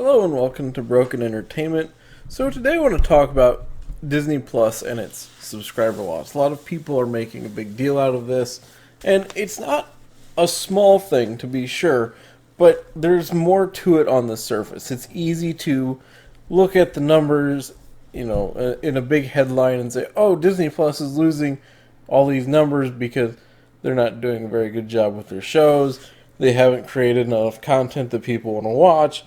Hello and welcome to Broken Entertainment. So today I want to talk about Disney Plus and its subscriber loss. A lot of people are making a big deal out of this, and it's not a small thing to be sure, but there's more to it on the surface. It's easy to look at the numbers, in a big headline and say, oh, Disney Plus is losing all these numbers because they're not doing a very good job with their shows. They haven't created enough content that people want to watch.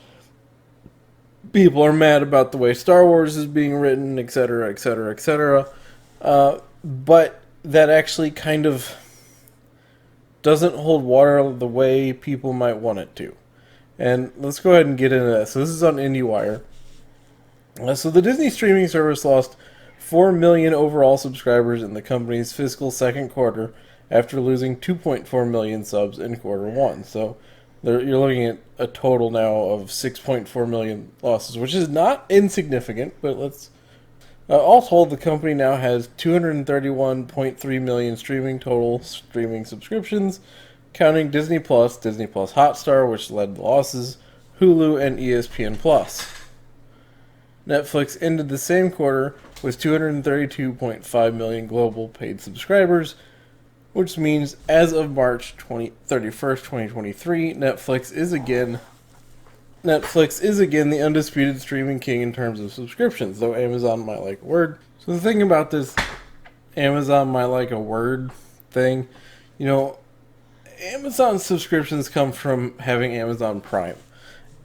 People are mad about the way Star Wars is being written, etc., etc., etc. But that actually kind of doesn't hold water the way people might want it to. And let's go ahead and get into that. So this is on IndieWire. So the Disney streaming service lost 4 million overall subscribers in the company's fiscal second quarter after losing 2.4 million subs in quarter one. So you're looking at a total now of 6.4 million losses, which is not insignificant, but let's... all told, the company now has 231.3 million total streaming subscriptions, counting Disney Plus Hotstar, which led the losses, Hulu, and ESPN Plus. Netflix ended the same quarter with 232.5 million global paid subscribers, which means as of March 31st, 2023, Netflix is again the undisputed streaming king in terms of subscriptions, though Amazon might like a word. So the thing about this Amazon might like a word thing, Amazon subscriptions come from having Amazon Prime.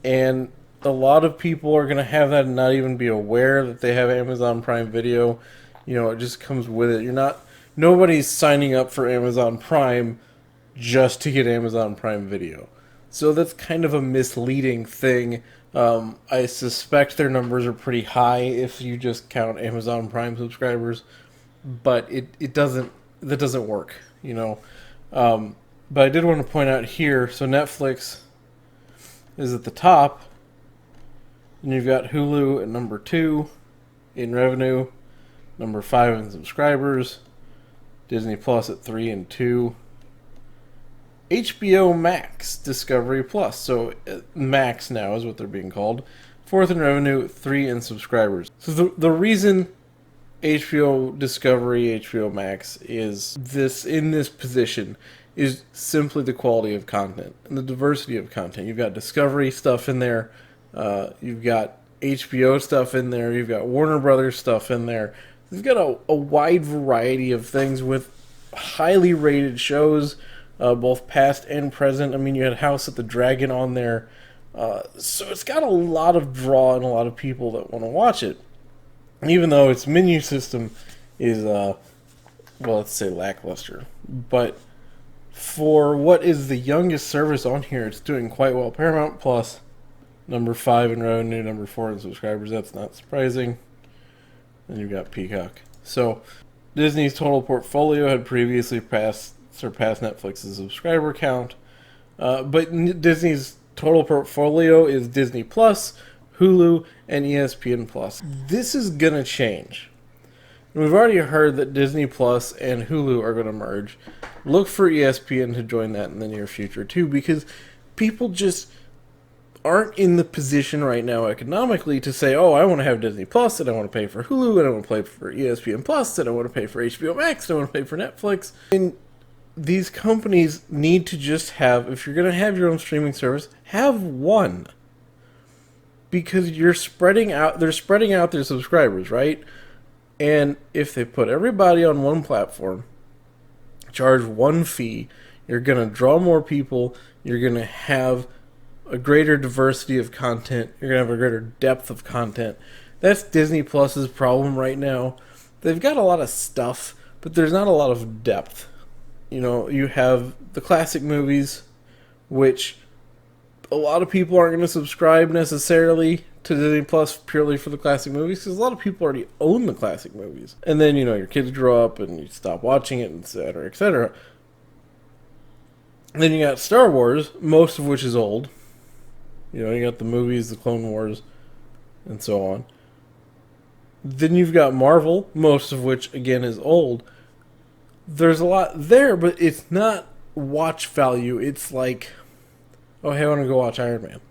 And a lot of people are going to have that and not even be aware that they have Amazon Prime Video. It just comes with it. Nobody's signing up for Amazon Prime just to get Amazon Prime Video. So that's kind of a misleading thing. I suspect their numbers are pretty high if you just count Amazon Prime subscribers, but that doesn't work, But I did want to point out here, so Netflix is at the top, and you've got Hulu at number 2 in revenue, number 5 in subscribers, Disney Plus at 3 and 2. HBO Max, Discovery Plus, so Max now is what they're being called, 4th in revenue, 3 in subscribers. So the reason HBO Discovery, HBO Max is in this position is simply the quality of content and the diversity of content. You've got Discovery stuff in there, you've got HBO stuff in there, you've got Warner Brothers stuff in there. You've got a wide variety of things with highly rated shows, both past and present. I mean, you had House of the Dragon on there. So it's got a lot of draw and a lot of people that want to watch it. Even though its menu system is, let's say lackluster. But for what is the youngest service on here, it's doing quite well. Paramount Plus, number 5 in revenue, number 4 in subscribers. That's not surprising. And you've got Peacock. So Disney's total portfolio had previously surpassed Netflix's subscriber count. But Disney's total portfolio is Disney Plus, Hulu, and ESPN Plus. This is going to change. We've already heard that Disney Plus and Hulu are going to merge. Look for ESPN to join that in the near future too, because people just aren't in the position right now economically to say, oh, I want to have Disney Plus, and I want to pay for Hulu, and I want to pay for ESPN Plus, and I want to pay for HBO Max, and I want to pay for Netflix. And these companies need to just have, if you're going to have your own streaming service, have one. Because they're spreading out their subscribers, right? And if they put everybody on one platform, charge one fee, you're going to draw more people, you're going to have a greater diversity of content, you're going to have a greater depth of content. That's Disney Plus's problem right now. They've got a lot of stuff, but there's not a lot of depth. You have the classic movies, which a lot of people aren't going to subscribe necessarily to Disney Plus purely for the classic movies, because a lot of people already own the classic movies. And then, your kids grow up and you stop watching it, etc., etc. Then you got Star Wars, most of which is old. You got the movies, the Clone Wars, and so on. Then you've got Marvel, most of which, again, is old. There's a lot there, but it's not watch value. It's like, oh, hey, I want to go watch Iron Man.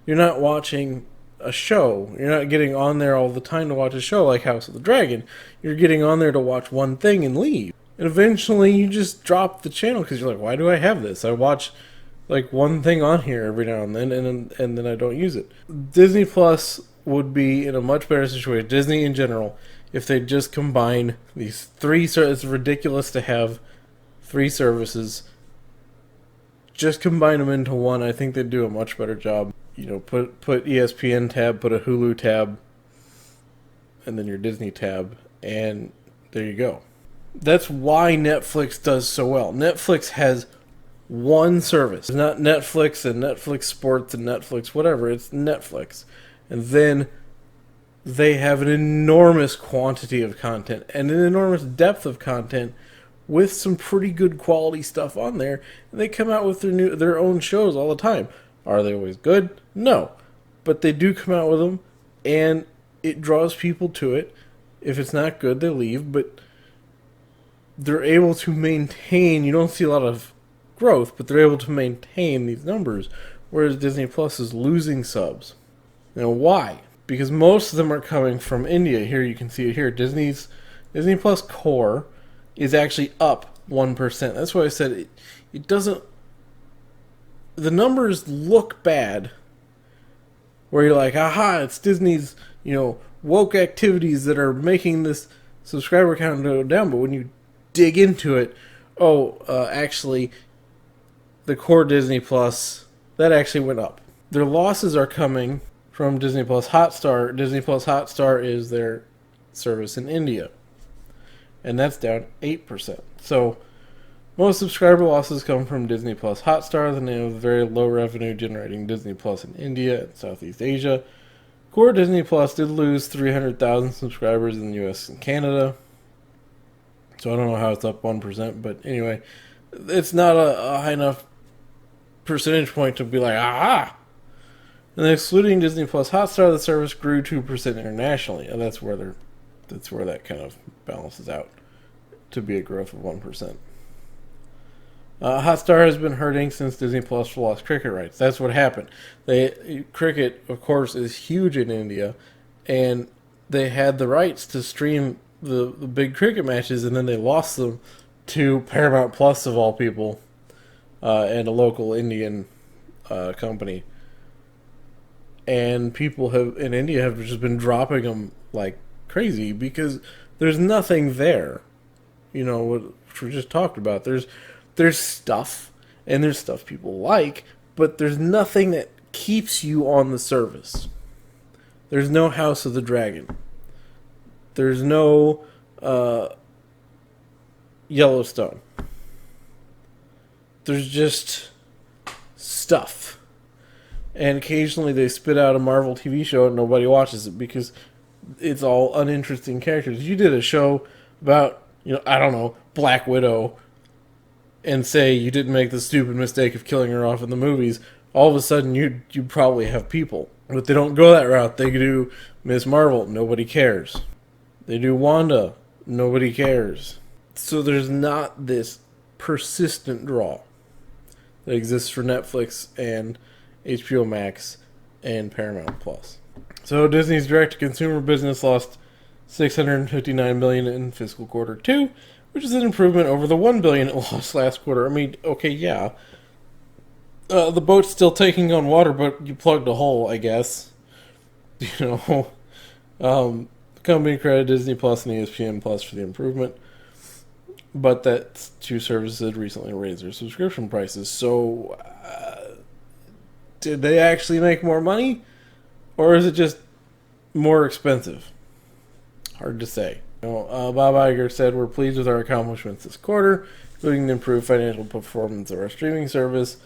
You're not watching a show. You're not getting on there all the time to watch a show like House of the Dragon. You're getting on there to watch one thing and leave. And eventually you just drop the channel because you're like, why do I have this? I watch like one thing on here every now and then, and then I don't use it. Disney Plus would be in a much better situation, Disney in general, if they just combine these three. It's ridiculous to have three services. Just combine them into one. I think they'd do a much better job. You know, put ESPN tab, put a Hulu tab, and then your Disney tab, and there you go. That's why Netflix does so well. Netflix has one service. It's not Netflix and Netflix Sports and Netflix whatever. It's Netflix. And then they have an enormous quantity of content and an enormous depth of content with some pretty good quality stuff on there. And they come out with their own shows all the time. Are they always good? No. But they do come out with them, and it draws people to it. If it's not good, they leave, but they're able to maintain. You don't see a lot of growth, but they're able to maintain these numbers, whereas Disney Plus is losing subs. Now, why? Because most of them are coming from India. Here you can see it here. Disney Plus Core is actually up 1%. That's why I said it doesn't. The numbers look bad, where you're like, aha, it's Disney's, woke activities that are making this subscriber count go down. But when you dig into it, actually, the core Disney Plus, that actually went up. Their losses are coming from Disney Plus Hotstar. Disney Plus Hotstar is their service in India, and that's down 8%. So most subscriber losses come from Disney Plus Hotstar, the name of the very low revenue generating Disney Plus in India and Southeast Asia. Core Disney Plus did lose 300,000 subscribers in the US and Canada. So I don't know how it's up 1%, but anyway, it's not a high enough percentage point to be like, aha! And excluding Disney Plus Hotstar, the service grew 2% internationally, and that's where that kind of balances out to be a growth of 1%. Hotstar has been hurting since Disney Plus lost cricket rights. That's what happened. Cricket, of course, is huge in India, and they had the rights to stream the big cricket matches, and then they lost them to Paramount Plus, of all people, and a local Indian company. And people in India have just been dropping them like crazy because there's nothing there. Which we just talked about. There's stuff, and there's stuff people like, but there's nothing that keeps you on the service. There's no House of the Dragon. There's no Yellowstone. There's just stuff. And occasionally they spit out a Marvel TV show and nobody watches it because it's all uninteresting characters. You did a show about, Black Widow, and say you didn't make the stupid mistake of killing her off in the movies, all of a sudden you probably have people. But they don't go that route. They do Ms. Marvel, nobody cares. They do Wanda, nobody cares. So there's not this persistent draw that exists for Netflix and HBO Max and Paramount Plus. So Disney's direct-to-consumer business lost $659 million in fiscal quarter 2, which is an improvement over the $1 billion it lost last quarter. I mean, okay, yeah. The boat's still taking on water, but you plugged a hole, I guess. The company credited Disney Plus and ESPN Plus for the improvement, but that two services had recently raised their subscription prices. So, did they actually make more money, or is it just more expensive? Hard to say. Bob Iger said, "We're pleased with our accomplishments this quarter, including the improved financial performance of our streaming service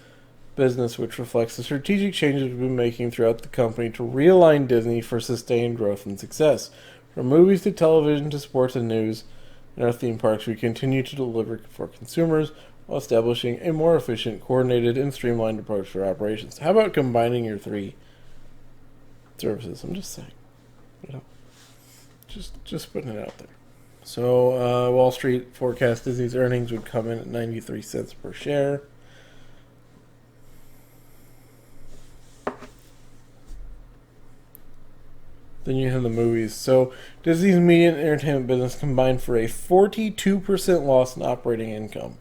business, which reflects the strategic changes we've been making throughout the company to realign Disney for sustained growth and success. From movies to television to sports and news, in our theme parks, we continue to deliver for consumers while establishing a more efficient, coordinated, and streamlined approach to our operations." How about combining your three services? I'm just saying. Just putting it out there. So, Wall Street forecast Disney's earnings would come in at 93 cents per share. than you have the movies. So Disney's media and entertainment business combined for a 42% loss in operating income.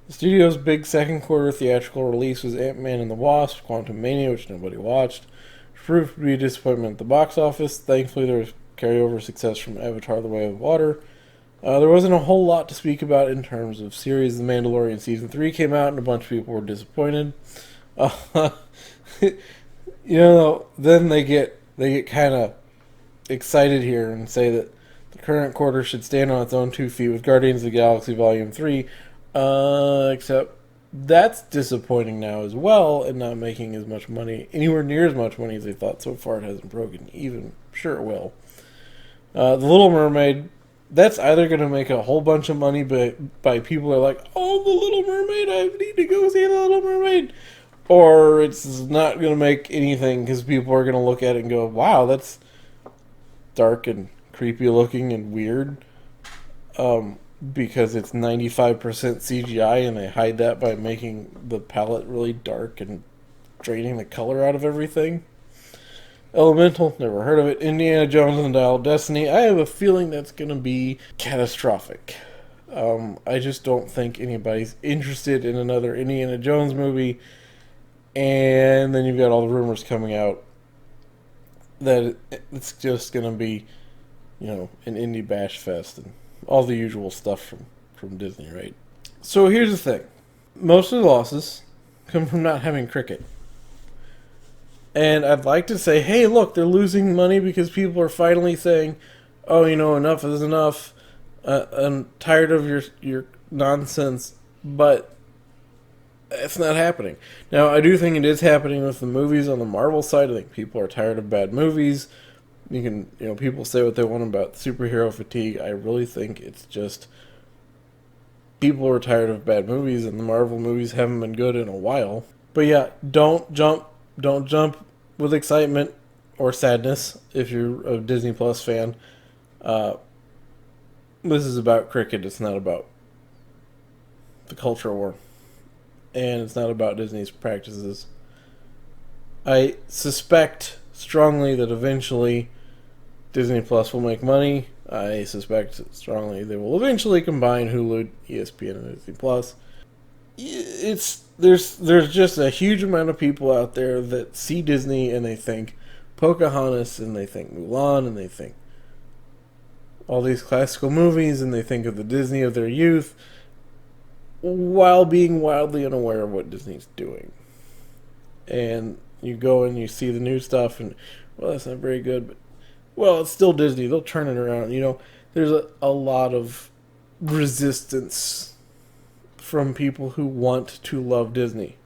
The studio's big second quarter theatrical release was Ant-Man and the Wasp: Quantumania, which nobody watched. Proved to be a disappointment at the box office. Thankfully, there was carryover success from Avatar: The Way of Water. There wasn't a whole lot to speak about in terms of series. The Mandalorian Season 3 came out, and a bunch of people were disappointed. Then they get kind of excited here and say that the current quarter should stand on its own 2 feet with Guardians of the Galaxy Volume 3. Except that's disappointing now as well, and not making as much money, anywhere near as much money as they thought. So far, it hasn't broken even. Sure it will. The Little Mermaid, that's either going to make a whole bunch of money by people who are like, oh, The Little Mermaid, I need to go see The Little Mermaid. Or it's not going to make anything because people are going to look at it and go, wow, that's dark and creepy looking and weird. Because it's 95% CGI and they hide that by making the palette really dark and draining the color out of everything. Elemental, never heard of it. Indiana Jones and the Dial of Destiny, I have a feeling that's going to be catastrophic. I just don't think anybody's interested in another Indiana Jones movie. And then you've got all the rumors coming out that it's just going to be, an indie bash fest and all the usual stuff from Disney, right? So here's the thing. Most of the losses come from not having cricket. And I'd like to say, hey, look, they're losing money because people are finally saying, oh, enough is enough. I'm tired of your nonsense. But it's not happening. Now, I do think it is happening with the movies on the Marvel side. I think people are tired of bad movies. You can, people say what they want about superhero fatigue. I really think it's just people are tired of bad movies, and the Marvel movies haven't been good in a while. But yeah, don't jump with excitement or sadness if you're a Disney Plus fan. This is about cricket. It's not about the culture war. And it's not about Disney's practices. I suspect strongly that eventually Disney Plus will make money. I suspect strongly they will eventually combine Hulu, ESPN, and Disney Plus. There's just a huge amount of people out there that see Disney and they think Pocahontas and they think Mulan and they think all these classical movies and they think of the Disney of their youth, while being wildly unaware of what Disney's doing. And you go and you see the new stuff and, well, that's not very good, but, well, it's still Disney. They'll turn it around. There's a lot of resistance from people who want to love Disney.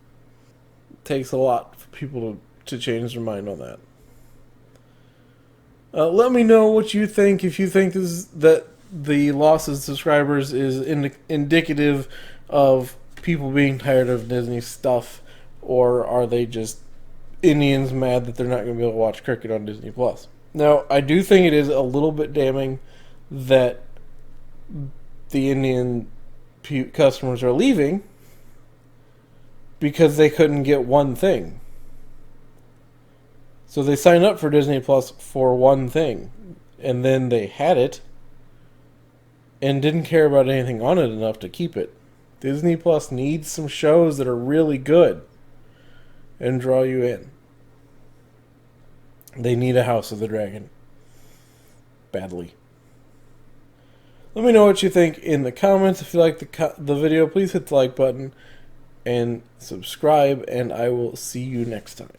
It takes a lot for people to change their mind on that. Let me know what you think. If you think that the loss of subscribers is indicative of people being tired of Disney stuff, or are they just Indians mad that they're not going to be able to watch cricket on Disney Plus? Now, I do think it is a little bit damning that the Indian customers are leaving because they couldn't get one thing. So they signed up for Disney Plus for one thing, and then they had it and didn't care about anything on it enough to keep it. Disney Plus needs some shows that are really good and draw you in. They need a House of the Dragon. Badly. Let me know what you think in the comments. If you like the video, please hit the like button and subscribe, and I will see you next time.